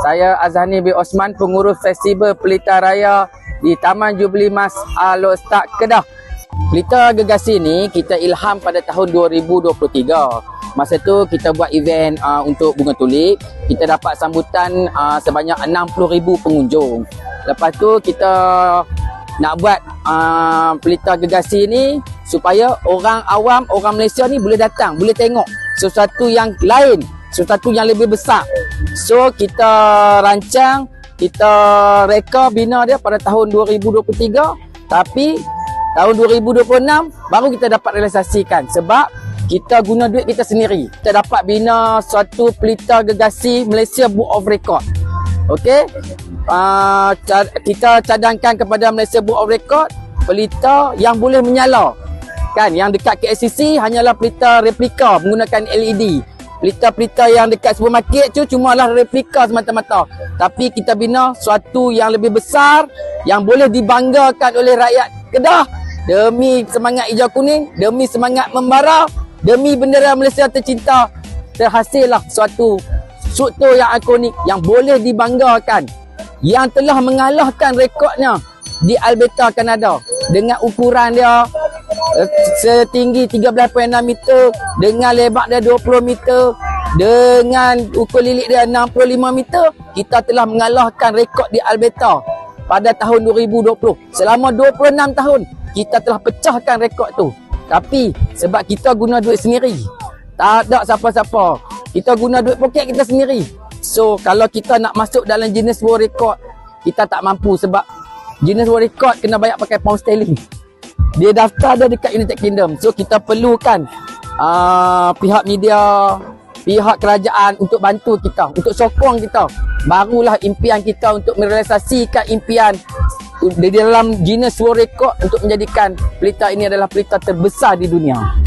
Saya Azhani bin Osman, pengurus Festival Pelita Raya di Taman Jubli Mas Al-Ustaz Kedah. Pelita Gergasi ni kita ilham pada tahun 2023. Masa tu kita buat event untuk bunga tulip. Kita dapat sambutan sebanyak 60,000 pengunjung. Lepas tu kita nak buat Pelita Gergasi ni supaya orang awam, orang Malaysia ni boleh datang, boleh tengok sesuatu yang lain, sesuatu yang lebih besar. So kita rancang, kita reka bina dia pada tahun 2023, tapi tahun 2026 baru kita dapat realisasikan sebab kita guna duit kita sendiri. Kita dapat bina suatu Pelita Gergasi Malaysia Book of Record. Okey, kita cadangkan kepada Malaysia Book of Record pelita yang boleh menyala. Kan, yang dekat KLCC hanyalah pelita replika menggunakan LED. Pelita-pelita yang dekat supermarket tu cumalah replika semata-mata. Tapi kita bina suatu yang lebih besar yang boleh dibanggakan oleh rakyat Kedah demi semangat hijau kuning, demi semangat membara, demi bendera Malaysia tercinta. Terhasillah suatu struktur yang ikonik yang boleh dibanggakan, yang telah mengalahkan rekodnya di Alberta, Kanada dengan ukuran dia setinggi 13.6 meter, dengan lebar dia 20 meter, dengan ukur lilik dia 65 meter. Kita telah mengalahkan rekod di Alberta pada tahun 2020. Selama 26 tahun kita telah pecahkan rekod tu. Tapi sebab kita guna duit sendiri, tak ada siapa-siapa, kita guna duit poket kita sendiri. So kalau kita nak masuk dalam Guinness World Record, kita tak mampu sebab Guinness World Record kena bayar pakai pound sterling. Dia daftar dia dekat United Kingdom. So kita perlukan pihak media, pihak kerajaan untuk bantu kita, untuk sokong kita. Barulah impian kita untuk merealisasikan impian di dalam Guinness World Record untuk menjadikan pelita ini adalah pelita terbesar di dunia.